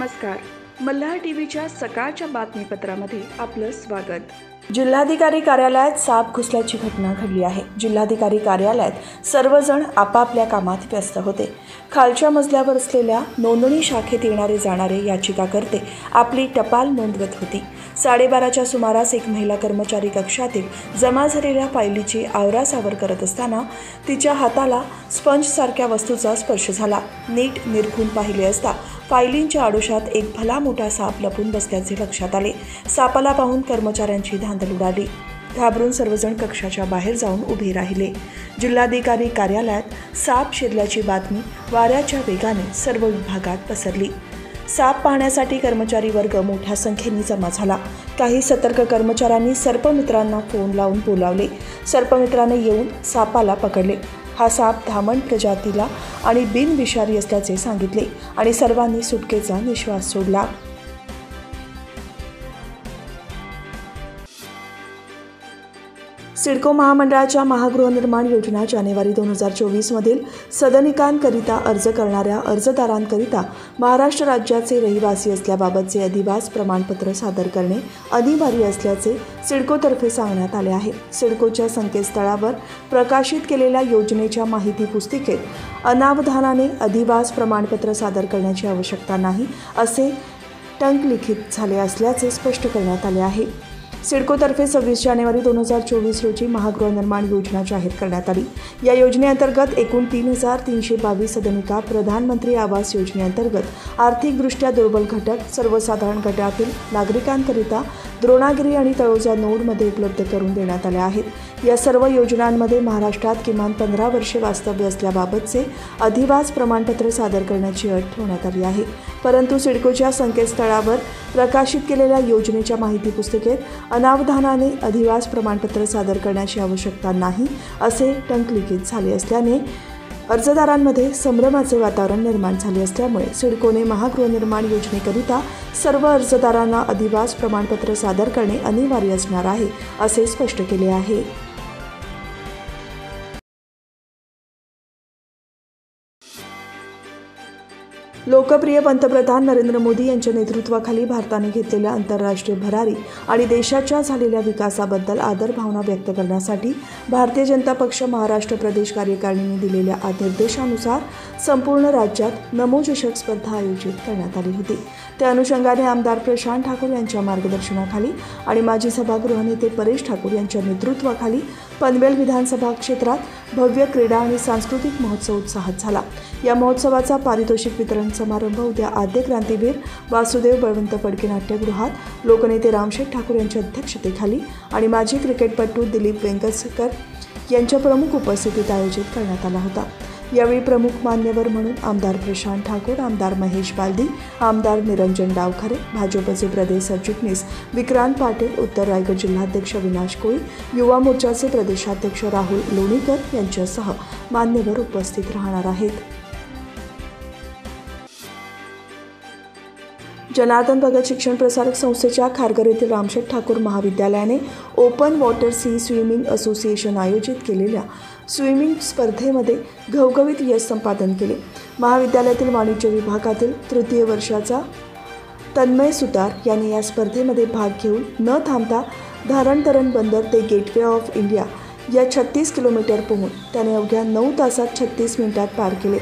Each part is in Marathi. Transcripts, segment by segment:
नमस्कार. मल्हार टीव्हीच्या सकाळच्या बातमीपत्रामध्ये आपलं स्वागत. जिल्हाधिकारी कार्यालयात साप घुसल्याची घटना घडली आहे. जिल्हाधिकारी कार्यालयात सर्वजण आपापल्या कामात व्यस्त होते. खालच्या मजल्यावर असलेल्या नोंदणी शाखेत येणारे जाणारे याचिकाकर्ते आपली टपाल नोंदवत होती. 12:30च्या सुमारास एक महिला कर्मचारी कक्षातील जमा झालेल्या फायलीची आवरासावर करत असताना तिच्या हाताला स्पंजसारख्या वस्तूचा स्पर्श झाला. नीट निरखून पाहिले असता फायलींच्या आडोशात एक भला मोठा साप लपून बसल्याचे लक्षात आले. सापाला पाहून कर्मचाऱ्यांची धांदल उडाली. घाबरून सर्वजण कक्षाच्या बाहेर जाऊन उभे राहिले. जिल्हाधिकारी कार्यालयात साप शिरल्याची बातमी वाऱ्याच्या वेगाने सर्व विभागात पसरली. साप पाहण्यासाठी कर्मचारी वर्ग मोठ्या संख्येने जमा झाला. काही सतर्क कर्मचाऱ्यांनी सर्पमित्रांना फोन लावून बोलावले. सर्पमित्राने येऊन सापाला पकडले. हा साप धामण प्रजातीला आणि बिनविषारी असल्याचे सांगितले आणि सर्वांनी सुटकेचा निश्वास सोडला. सिडको महामंडळाच्या महागृहनिर्माण योजना जानेवारी 2024 मधील सदनिकांकरिता अर्ज करणाऱ्या अर्जदारांकरिता महाराष्ट्र राज्याचे रहिवासी असल्याबाबतचे अधिवास प्रमाणपत्र सादर करणे अनिवार्य असल्याचे सिडकोतर्फे सांगण्यात आले आहे. सिडकोच्या संकेतस्थळावर प्रकाशित केलेल्या योजनेच्या माहिती पुस्तिकेत अनावधानाने अधिवास प्रमाणपत्र सादर करण्याची आवश्यकता नाही असे टंकलिखित झाले असल्याचे स्पष्ट करण्यात आले आहे. सिडकोतर्फे 26 जानेवारी 2024 रोजी महागृहनिर्माण योजना जाहीर करण्यात आली. या योजनेअंतर्गत एकूण 3,322 सदनिका प्रधानमंत्री आवास योजनेअंतर्गत आर्थिकदृष्ट्या दुर्बल घटक सर्वसाधारण गटातील नागरिकांकरिता द्रोणागिरी आणि तळोजा नोडमध्ये उपलब्ध करून देण्यात आल्या आहेत. या सर्व योजनांमध्ये महाराष्ट्रात किमान 15 वर्षे वास्तव्य असल्याबाबतचे अधिवास प्रमाणपत्र सादर करण्याची अट ठेवण्यात आली आहे. परंतु सिडकोच्या संकेतस्थळावर प्रकाशित केलेल्या योजनेच्या माहिती पुस्तिकेत अनावधानाने अधिवास प्रमाणपत्र सादर करण्याची आवश्यकता नाही असे टंकलिखित झाले असल्याने अर्जदारांमध्ये संभ्रमाचे वातावरण निर्माण झाले असल्यामुळे सिडकोने महागृहनिर्माण योजनेकरिता सर्व अर्जदारांना अधिवास प्रमाणपत्र सादर करणे अनिवार्य असणार आहे असे स्पष्ट केले आहे. लोकप्रिय पंतप्रधान नरेंद्र मोदी यांच्या नेतृत्वाखाली भारताने घेतलेल्या आंतरराष्ट्रीय भरारी आणि देशाच्या झालेल्या विकासाबद्दल आदर भावना व्यक्त करण्यासाठी भारतीय जनता पक्ष महाराष्ट्र प्रदेश कार्यकारिणीने दिलेल्या निर्देशानुसार संपूर्ण राज्यात नमो चषक स्पर्धा आयोजित करण्यात आली होती. त्या अनुषंगाने आमदार प्रशांत ठाकूर यांच्या मार्गदर्शनाखाली आणि माजी सभागृह नेते परेश ठाकूर यांच्या नेतृत्वाखाली पनवेल विधानसभा क्षेत्रात भव्य क्रीडा आणि सांस्कृतिक महोत्सव उत्साहात झाला. या महोत्सवाचा पारितोषिक वितरण समारंभ उद्या आद्य क्रांतीवीर वासुदेव बळवंत फडके नाट्यगृहात लोकनेते रामशेठ ठाकूर यांच्या अध्यक्षतेखाली आणि माजी क्रिकेटपटू दिलीप वेंगसरकर यांच्या प्रमुख उपस्थितीत आयोजित करण्यात आला होता. यावेळी प्रमुख मान्यवर म्हणून आमदार प्रशांत ठाकूर, आमदार महेश बालदी, आमदार निरंजन डावखरे, भाजपचे प्रदेश सरचिटणीस विक्रांत पाटील, उत्तर रायगड जिल्हाध्यक्ष विनाश कोळी, युवा मोर्चाचे प्रदेशाध्यक्ष राहुल लोणीकर यांच्यासह मान्यवर उपस्थित राहणार आहेत. जनार्दन भगत शिक्षण प्रसारक संस्थेच्या खारघर येथील रामशेठ ठाकूर महाविद्यालयाने open water sea swimming association आयोजित केलेल्या स्विमिंग स्पर्धेमध्ये घवघवीत यश संपादन केले. महाविद्यालयातील वाणिज्य विभागातील तृतीय वर्षाचा तन्मय सुतार यांनी या स्पर्धेमध्ये भाग घेऊन न थांबता धारणतरण बंदर ते गेटवे ऑफ इंडिया या 36 किलोमीटर पोहून त्याने अवघ्या 9 तासात 36 मिनिटात पार केले.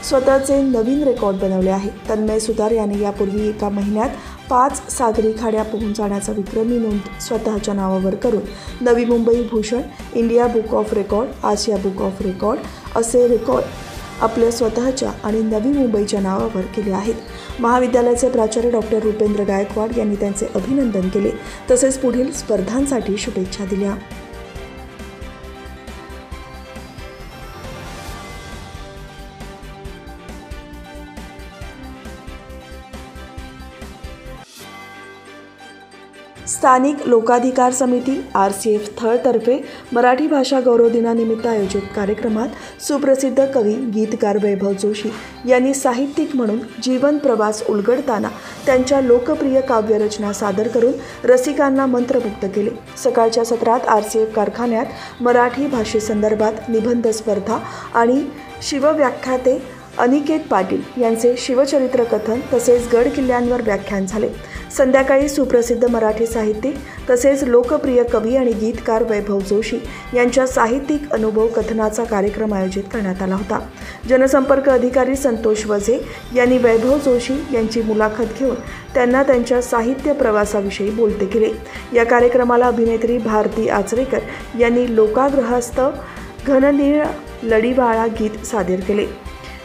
स्वतःचे नवीन रेकॉर्ड बनवले आहे. तन्मय सुतार यांनी यापूर्वी एका महिन्यात 5 सागरी खाड्या पोहून जाण्याचा विक्रमी नोंद स्वतःच्या नावावर करून Navi Mumbai Bhushan, India book of record, Asia book of record असे रेकॉर्ड आपल्या स्वतःच्या आणि नवी मुंबईच्या नावावर केले आहेत. महाविद्यालयाचे प्राचार्य डॉक्टर रुपेंद्र गायकवाड यांनी त्यांचे अभिनंदन केले तसेच पुढील स्पर्धांसाठी शुभेच्छा दिल्या. स्थानिक लोकाधिकार समिती RCF थळतर्फे मराठी भाषा गौरव दिनानिमित्त आयोजित कार्यक्रमात सुप्रसिद्ध कवी गीतकार वैभव जोशी यांनी साहित्यिक म्हणून जीवन प्रवास उलगडताना त्यांच्या लोकप्रिय काव्यरचना सादर करून रसिकांना मंत्रमुग्ध केले. सकाळच्या सत्रात RCF कारखान्यात मराठी भाषेसंदर्भात निबंध स्पर्धा आणि शिवव्याख्याते अनिकेत पाटील यांचे शिवचरित्र कथन तसेच गड किल्ल्यांवर व्याख्यान झाले। संध्याकाळी सुप्रसिद्ध मराठी साहित्यिक तसेच लोकप्रिय कवी आणि गीतकार वैभव जोशी यांच्या साहित्यिक अनुभव कथनाचा कार्यक्रम आयोजित करण्यात आला होता। जनसंपर्क अधिकारी संतोष वझे यांनी वैभव जोशी यांची मुलाखत घेऊन त्यांना त्यांच्या साहित्य प्रवासाविषयी बोलते केले। या कार्यक्रमाला अभिनेत्री भारती आचरेकर यांनी लोकाग्रहस्थ घननीळ लढीवाळा गीत सादर केले।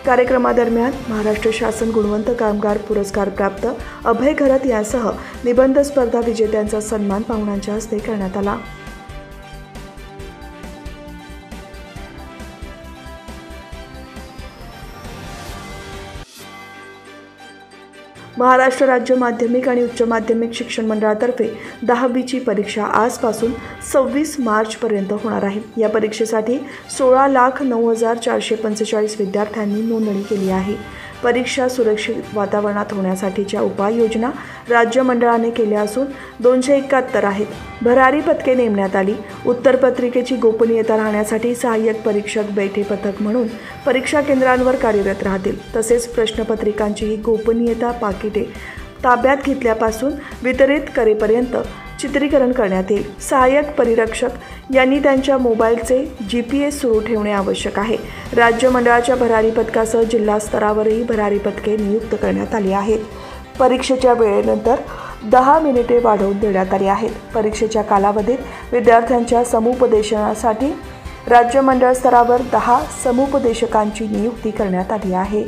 कार्यक्रमादरम्यान महाराष्ट्र शासन गुणवंत कामगार पुरस्कार प्राप्त अभय घरत यांसह निबंध स्पर्धा विजेत्यांचा सन्मान पाहुण्यांच्या हस्ते करण्यात आला। महाराष्ट्र राज्य माध्यमिक आणि उच्च माध्यमिक शिक्षण मंडळातर्फे 10वीची परीक्षा आजपासून 26 मार्चपर्यंत होणार आहे। या परीक्षेसाठी 16,09,445 विद्यार्थ्यांनी नोंदणी केली आहे। परीक्षा सुरक्षित वातावरणात होण्यासाठीच्या उपाययोजना राज्य मंडळाने केल्या असून 271 आहेत। भरारी पथके नेमण्यात आली। उत्तरपत्रिकेची गोपनीयता राहण्यासाठी सहाय्यक परीक्षक बैठे पथक म्हणून परीक्षा केंद्रांवर कार्यरत राहतील। तसेच प्रश्नपत्रिकांची गोपनीयता पाकिटे ताब्यात घेतल्यापासून वितरित करेपर्यंत चित्रीकरण करण्यात येईल। सहाय्यक परिरक्षक यांनी त्यांच्या मोबाईलचे GPS सुरू ठेवणे आवश्यक आहे। राज्य मंडळाच्या भरारी पथकासह जिल्हा स्तरावरही भरारी पथके नियुक्त करण्यात आली आहेत। परीक्षेच्या वेळेनंतर 10 मिनिटे वाढवून देण्यात आली आहेत। परीक्षेच्या कालावधीत विद्यार्थ्यांच्या समुपदेशनासाठी राज्य मंडळ स्तरावर 10 समुपदेशकांची नियुक्ती करण्यात आली आहे।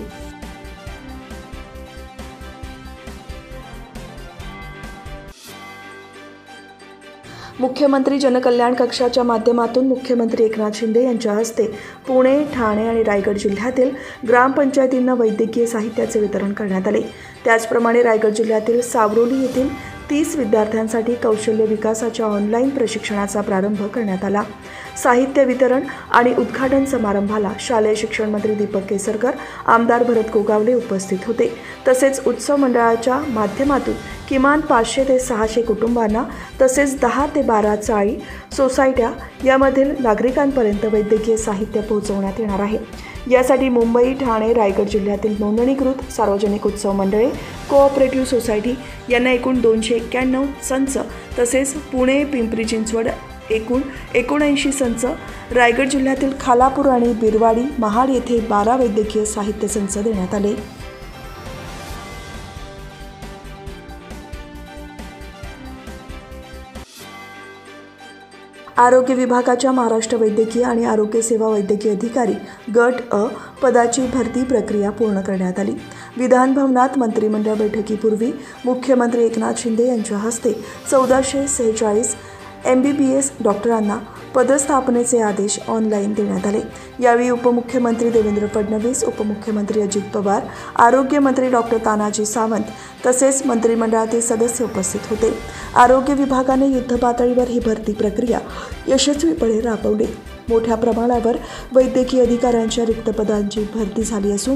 मुख्यमंत्री जनकल्याण कक्षाच्या माध्यमातून मुख्यमंत्री एकनाथ शिंदे यांच्या हस्ते पुणे, ठाणे आणि रायगड जिल्ह्यातील ग्रामपंचायतींना वैद्यकीय साहित्याचे वितरण करण्यात आले। त्याचप्रमाणे रायगड जिल्ह्यातील सावरोली येथील 30 विद्यार्थ्यांसाठी कौशल्य विकासाच्या ऑनलाईन प्रशिक्षणाचा प्रारंभ करण्यात आला। साहित्य वितरण आणि उद्घाटन समारंभाला शालेय शिक्षण मंत्री दीपक केसरकर, आमदार भरत गोगावले उपस्थित होते। तसेच उत्सव मंडळाच्या माध्यमातून किमान 500 ते 600 कुटुंबांना तसेच 10 ते 12 चाळी सोसायट्या यामधील नागरिकांपर्यंत वैद्यकीय साहित्य पोहोचवण्यात येणार आहे। यासाठी मुंबई, ठाणे, रायगड जिल्ह्यातील नोंदणीकृत सार्वजनिक उत्सव मंडळे, कोऑपरेटिव्ह सोसायटी यांना एकूण 291 संच तसेच पुणे, पिंपरी चिंचवड एकूण 79 संच, रायगड जिल्ह्यातील खालापूर आणि बिरवाडी, महाड येथे 12 वैद्यकीय साहित्य संच देण्यात आले। आरोग्य विभागाच्या महाराष्ट्र वैद्यकीय आणि आरोग्य सेवा वैद्यकीय अधिकारी गट अ पदाची भरती प्रक्रिया पूर्ण करण्यात आली। विधान भवनात मंत्रिमंडळ बैठकीपूर्वी मुख्यमंत्री एकनाथ शिंदे यांच्या हस्ते 1446 MBBS डॉक्टरांना पदस्थापनेचे आदेश ऑनलाईन देण्यात आले। यावेळी उपमुख्यमंत्री देवेंद्र फडणवीस, उपमुख्यमंत्री अजित पवार, आरोग्यमंत्री डॉक्टर तानाजी सावंत तसेच मंत्रिमंडळातील सदस्य उपस्थित होते। आरोग्य विभागाने युद्धपातळीवर ही भरती प्रक्रिया यशस्वीपणे राबवली। मोठ्या प्रमाणावर वैद्यकीय अधिकाऱ्यांच्या रिक्त पदांची भरती झाली असून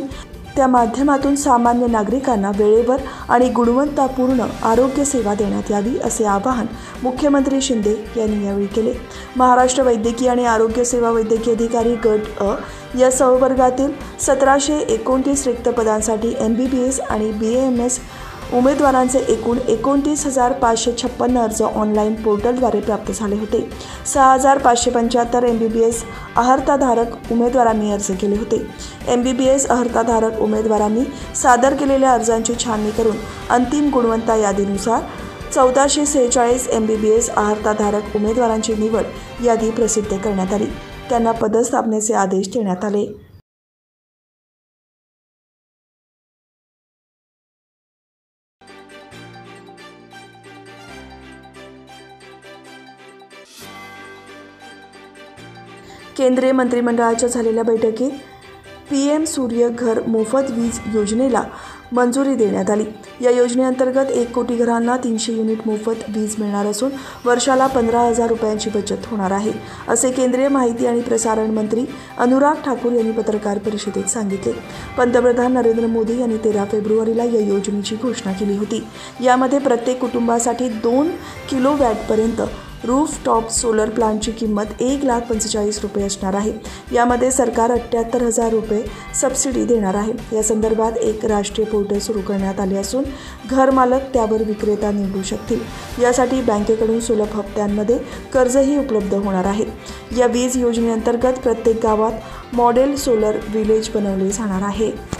त्या माध्यमातून सामान्य नागरिकांना वेळेवर आणि गुणवत्तापूर्ण आरोग्य सेवा देण्यात यावी असे आवाहन मुख्यमंत्री शिंदे यांनी यावेळी केले। महाराष्ट्र वैद्यकीय आणि आरोग्य सेवा वैद्यकीय अधिकारी गट अ या संवर्गातील 1729 रिक्त पदांसाठी MBBS आणि BAMS उमेदवारांचे एकूण 29,556 अर्ज ऑनलाईन पोर्टलद्वारे प्राप्त झाले होते। 6,575 MBBS अर्हताधारक उमेदवारांनी अर्ज केले होते। MBBS अर्हताधारक उमेदवारांनी सादर केलेल्या अर्जांची छाननी करून अंतिम गुणवत्ता यादीनुसार 1446 MBBS अर्हताधारक उमेदवारांची निवड यादी प्रसिद्ध करण्यात आली। त्यांना पदस्थापनेचे आदेश देण्यात आले। केंद्रीय मंत्रिमंडळाच्या झालेल्या बैठकीत PM सूर्य घर मोफत वीज योजनेला मंजुरी देण्यात आली। या योजनेअंतर्गत 1 कोटी घरांना 300 युनिट मोफत वीज मिळणार असून वर्षाला 15,000 रुपयांची बचत होणार आहे, असे केंद्रीय माहिती आणि प्रसारण मंत्री अनुराग ठाकूर यांनी पत्रकार परिषदेत सांगितले। पंतप्रधान नरेंद्र मोदी यांनी 13 फेब्रुवारीला या योजनेची घोषणा केली होती। यामध्ये प्रत्येक कुटुंबासाठी 2 किलोवॅटपर्यंत रूफ टॉप सोलर प्लांटची किंमत 1,45,000 रुपये असणार आहे. यामध्ये सरकार 78,000 रुपये सबसिडी देणार आहे. या संदर्भात एक राष्ट्रीय पोर्टल सुरू करण्यात आले असून घरमालक त्यावर विक्रेता निवडू शकतील. यासाठी बँकेकडून सुलभ हप्त्यांमध्ये कर्जही उपलब्ध होणार आहे. या वीज योजनेअंतर्गत प्रत्येक गावात मॉडेल सोलर विलेज बनवले जाणार आहे.